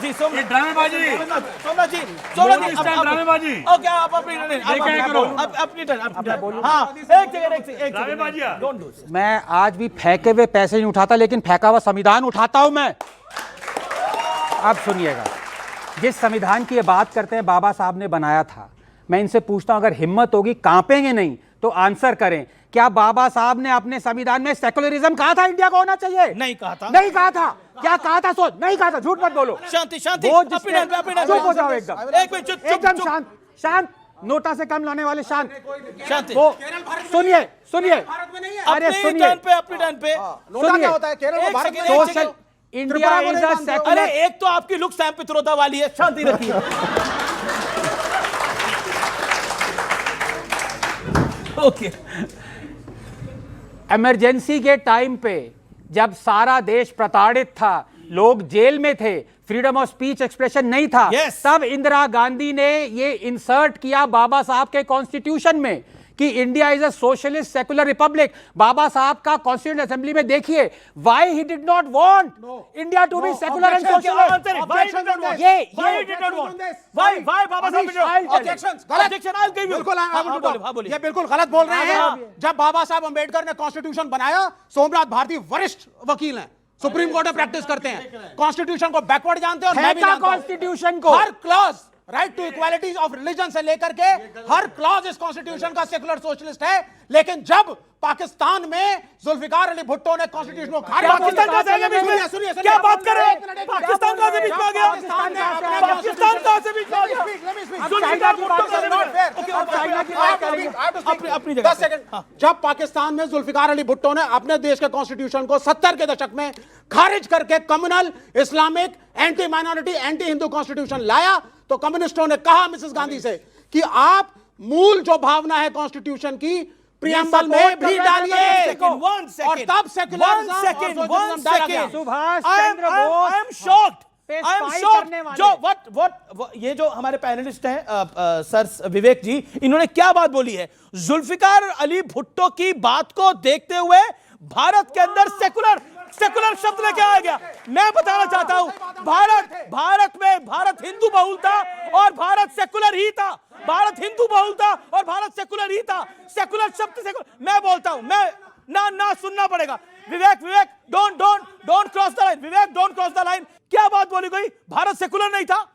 जी, सोमनाथ ड्रामेबाजी, सोमनाथ जी, सोमनाथ जी, ड्रामेबाजी। Okay, आप अपनी अपनी टर्न। हाँ, एक सेकंड, डोंट डू। मैं आज भी फेंके हुए पैसे नहीं उठाता, लेकिन फेंका हुआ संविधान उठाता हूं मैं। अब सुनिएगा, जिस संविधान की ये बात करते हैं बाबा साहब ने बनाया था, मैं इनसे पूछता हूं अगर हिम्मत होगी, कांपेंगे नहीं तो आंसर करें, क्या बाबा साहब ने अपने संविधान में सेकुलरिज्म कहा था इंडिया को होना चाहिए? नहीं कहा था। नहीं कहा था। क्या कहा था? सोच, नहीं कहा था, झूठ मत बोलो। शांति शांति, चुप हो जाओ एकदम, एक मिनट, चुप एकदम शांत शांत, नोटा से कम लाने वाले शांत। शांति। वो सुनिए सुनिए, अरे अपनी सुनिए, टर्न पे, अपनी टर्न पे। नोटा क्या होता है? केरल को भारत में सोशल इंडिया इज अ अरे सेकुलर। एक तो आपकी लुक सैम पित्रोदा वाली है, शांति रखिए। ओके, इमरजेंसी के टाइम पे जब सारा देश प्रताड़ित था, लोग जेल में थे, फ्रीडम ऑफ स्पीच एक्सप्रेशन नहीं था, Yes. तब इंदिरा गांधी ने ये इंसर्ट किया बाबा साहब के कॉन्स्टिट्यूशन में कि India is a socialist secular republic. Baba Saheb का कॉन्स्टिट्यूएंट असेंबली में देखिए, why he did not want India to be secular and socialist. ये बिल्कुल गलत बोल रहे हैं। जब बाबा साहब अंबेडकर ने कॉन्स्टिट्यूशन बनाया, सोमनाथ भारती वरिष्ठ वकील हैं, सुप्रीम कोर्ट में प्रैक्टिस करते हैं, कॉन्स्टिट्यूशन को बैकवर्ड जानते हैं और मैं भी जानता हूं। कॉन्स्टिट्यूशन को हर clause, right to equality of religion से लेकर के हर क्लॉज इस कॉन्स्टिट्यूशन का सेकुलर सोशलिस्ट है। लेकिन जब पाकिस्तान में जुल्फिकार अली भुट्टो ने कॉन्स्टिट्यूशन को खारिज किया, पाकिस्तान कहां से आ गया बीच में? सुनिए, क्या बात कर रहे हैं? पाकिस्तान कहां से बीच में आ गया? पाकिस्तान कहां से बीच में आ गया? जुल्फिकार भुट्टो का अपनी जगह 10 सेकंड। जब पाकिस्तान में जुल्फिकार अली भुट्टो ने अपने देश के कॉन्स्टिट्यूशन को 70 के दशक में खारिज करके communal, Islamic, anti minority, anti Hindu constitution लाया, तो कम्युनिस्टों ने कहा मिसेस गांधी से कि आप मूल जो भावना है कॉन्स्टिट्यूशन की प्रियम्बल में भी डालिए, और तब सेकुलरिज्म डाला गया। Subhash Chandra Bose I am shocked. ये जो हमारे पैनलिस्ट हैं सर विवेक जी, इन्होंने क्या बात बोली है? जुल्फिकार अली भुट्टो की बात को देखते हुए भारत के अंदर सेकुलर शब्द लेके आया गया। मैं बताना चाहता हूं, भारत हिंदू बहुल था और भारत सेकुलर ही था। भारत हिंदू बहुल था और भारत सेकुलर ही था। सेकुलर शब्द मैं बोलता हूं, मैं ना सुनना पड़ेगा। Vivek don't cross the line. Vivek don't cross the line. क्या बात बोली गई? भारत सेकुलर नहीं था।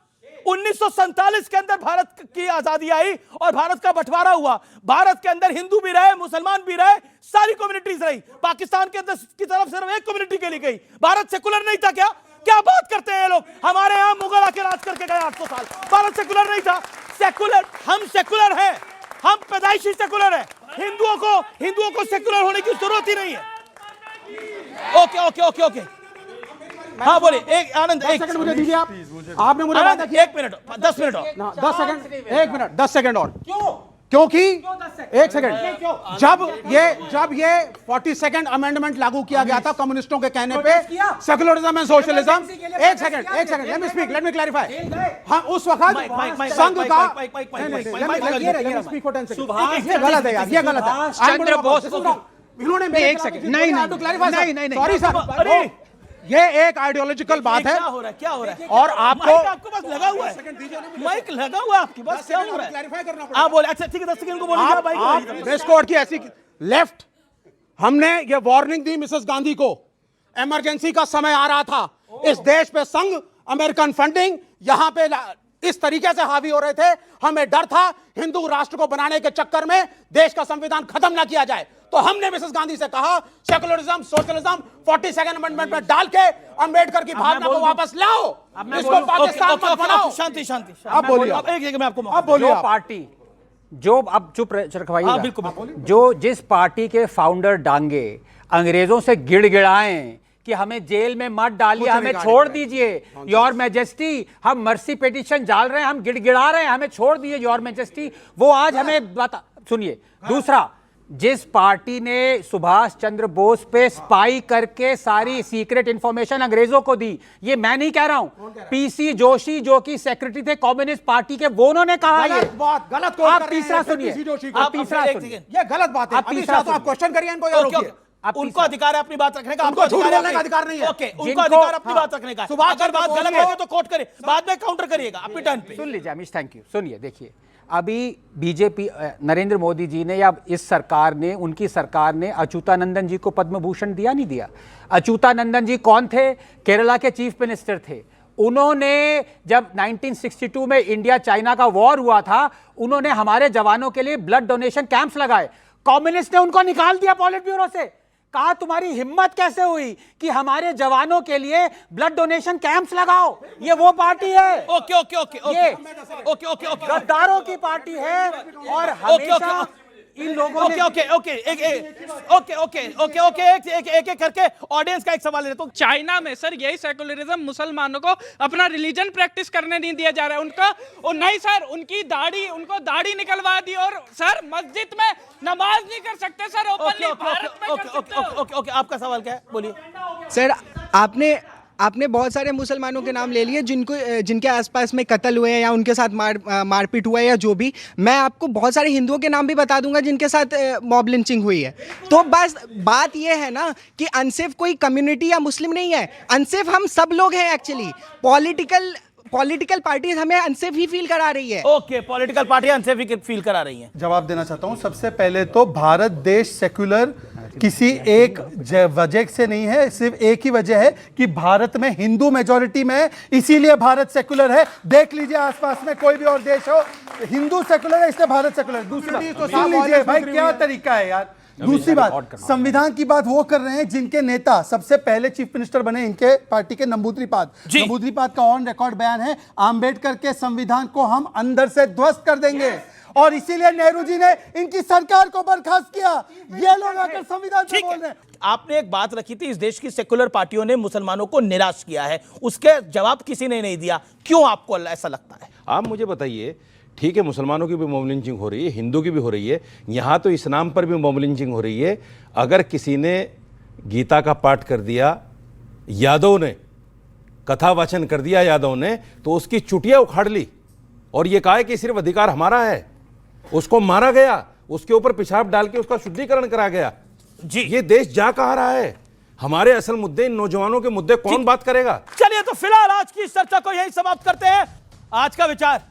1947 के अंदर भारत की आजादी आई और भारत का बंटवारा हुआ। भारत के अंदर हिंदू भी रहे, मुसलमान भी रहे, सारी कम्युनिटीज रही। पाकिस्तान के अंदर की तरफ सिर्फ एक कम्युनिटी के लिए गई। भारत सेकुलर नहीं था क्या? क्या बात करते हैं लोग? हमारे यहां मुगल आके राज करके गए 800 साल। भारत सेकुलर नहीं था। सेकुलर, हम सेकुलर हैं, हम पैदाइशी सेकुलर हैं। हिंदुओं को सेकुलर होने की जरूरत ही नहीं है। ओके, हाँ बोले। एक आनंद, 10 सेकंड मुझे दीजिए। आपने मुझे बात की 1 मिनट 10 मिनट और 10 सेकंड, 1 मिनट 10 सेकंड और। क्योंकि 1 सेकंड, जब ये 42nd अमेंडमेंट लागू किया गया था कम्युनिस्टों के कहने पे, secularism and socialism, 1 second, let me clarify. हम उस वक्त संघ का, ये गलत है यार, ये गलत है। चंद्र बोस इन्होंने एक सेकंड, नहीं, सॉरी सर, ये एक आइडियोलॉजिकल बात है। क्या हो रहा है? और आपको पास लगा हुआ है, माइक लगा हुआ है आपके पास, क्या हो रहा है? क्लैरिफाई करना पड़ेगा। आप बोले, अच्छा ठीक है, 10 सेकंड को बोलिए। आप प्रेस कोड की ऐसी लेफ्ट, हमने ये वार्निंग दी मिसेस गांधी को, इमरजेंसी का समय आ रहा था, इस देश पे संघ, अमेरिकन फंडिंग यहां पे इस तरीके से हावी हो रहे थे, हमें डर था हिंदू राष्ट्र को बनाने के चक्कर में देश का संविधान खत्म ना किया जाए। तो हमने मिसेस गांधी से कहा सेकुलरिज्म, सोशलिज्म 42nd अमेंडमेंट में डाल के अंबेडकर की भावना को वापस लाओ, इसको पाकिस्तान मत बनाओ। शांति। अब बोलिए, अब एक जगह में आपको अब बोलिए। पार्टी जो, अब चुप रखवाइएगा, हाँ, बिल्कुल। जो जिस पार्टी के फाउंडर डांगे अंग्रेजों से गिड़गिड़ाएं कि हमें जेल में मत डालिए, हमें छोड़ दीजिए, योर मैजेस्टी, हम मर्सी पिटीशन डाल रहे हैं, हम गिड़गिड़ा रहे हैं, हमें छोड़ दीजिए योर मैजेस्टी, वो आज हमें बता। सुनिए, दूसरा, जिस पार्टी ने सुभाष चंद्र बोस पे स्पाई करके सारी सीक्रेट इंफॉर्मेशन अंग्रेजों को दी, ये मैं नहीं कह रहा हूं, पीसी जोशी जो कि सेक्रेटरी थे कम्युनिस्ट पार्टी के, वो उन्होंने कहा। गलत आप तीसरा सुनिए, ये आप तीसरा सुनिए, ये गलत बात है। आप तीसरा तो आप क्वेश्चन करिए इनको, या रोकिए। उनको अधिकार है अपनी बात रखने का, उनको झूठ बोलने का अधिकार नहीं है। ओके, उनको जिनको- अधिकार अपनी हाँ। बात रखने का है। सुभाष अगर चंद्र बात बोस गलत ने- होगी तो कोट करे, बाद में काउंटर करिएगा अपनी टर्न पे। सुन लीजिए अमिश, थैंक यू। सुनिए, देखिए अभी बीजेपी नरेंद्र मोदी जी ने या इस सरकार ने, उनकी सरकार ने अच्युतानंदन जी को पद्म भूषण दिया नहीं दिया? अच्युतानंदन जी कौन थे? केरला के चीफ मिनिस्टर थे। उन्होंने जब 1962 में इंडिया चाइना का वॉर हुआ था, उन्होंने हमारे जवानों के लिए ब्लड डोनेशन कैंप्स लगाए। कम्युनिस्ट ने उनको निकाल दिया पॉलिट ब्यूरो से। कहा तुम्हारी हिम्मत कैसे हुई कि हमारे जवानों के लिए ब्लड डोनेशन कैंप्स लगाओ? ये वो पार्टी है, ओके ओके ओके ये ओके ओके ओके गद्दारों की पार्टी है। और हमेशा इन लोगों ने okay okay okay okay okay okay एक एक करके ऑडियंस का एक सवाल ले तो चाइना में सर यही सेकुलरिज्म मुसलमानों को अपना रिलीजन प्रैक्टिस करने नहीं दिया जा रहा है। उनको नहीं सर, उनको दाढ़ी निकलवा दी और सर मस्जिद में नमाज नहीं कर सकते सर ओपनली। भारत में कर सकते हो। ओके आपका सवाल क्या है, बोलिए। सर आपने बहुत सारे मुसलमानों के नाम ले लिए जिनके आसपास में कत्ल हुए हैं या उनके साथ मारपीट हुआ है या जो भी। मैं आपको बहुत सारे हिंदुओं के नाम भी बता दूंगा जिनके साथ मॉब लिंचिंग हुई है। तो बस बात ये है ना कि अनसेफ कोई कम्युनिटी या मुस्लिम नहीं है, अनसेफ हम सब लोग हैं एक्चुअली। पॉलिटिकल पार्टीज हमें अनसेफ ही फील करा रही है। Okay, political party unsafe feel करा रही हैं। जवाब देना चाहता हूं। सबसे पहले तो भारत देश सेक्युलर किसी एक वजह से नहीं है, सिर्फ एक ही वजह है कि भारत में हिंदू मेजॉरिटी में है, इसीलिए भारत सेक्युलर है। देख लीजिए आसपास में कोई भी और देश हो, हिंदू सेक्युलर है इसलिए भारत सेक्युलर है। दूसरी बात तो सुन लीजिए भाई, क्या तरीका है यार। दूसरी बात, संविधान की बात वो कर रहे हैं जिनके नेता सबसे पहले चीफ मिनिस्टर बने इनके पार्टी के नंबूद्रीपाद का ऑन रिकॉर्ड बयान है, आंबेडकर के संविधान को हम अंदर से ध्वस्त कर देंगे। और इसीलिए नेहरू जी ने इनकी सरकार को बर्खास्त किया। ये लोग आकर संविधान से बोल रहे हैं। आपने एक बात रखी थी, इस देश की सेकुलर पार्टियों ने मुसलमानों को निराश किया है, उसके जवाब किसी ने नहीं दिया। क्यों आपको ऐसा लगता है? आप मुझे बताइए, ठीक है मुसलमानों की भी मॉब लिंचिंग हो रही है, हिंदू की भी हो रही है, यहाँ तो इस्लाम पर भी मॉब लिंचिंग हो रही है। अगर किसी ने गीता का पाठ कर दिया, यादव ने कथा वाचन कर दिया यादव ने, तो उसकी चुटिया उखाड़ ली और ये कहा कि सिर्फ अधिकार हमारा है। उसको मारा गया, उसके ऊपर पेशाब डाल के उसका शुद्धिकरण करा गया। जी, ये देश जा कहाँ रहा है? हमारे असल मुद्दे, इन नौजवानों के मुद्दे कौन बात करेगा? चलिए तो फिलहाल आज की इस चर्चा को यहीं समाप्त करते हैं। आज का विचार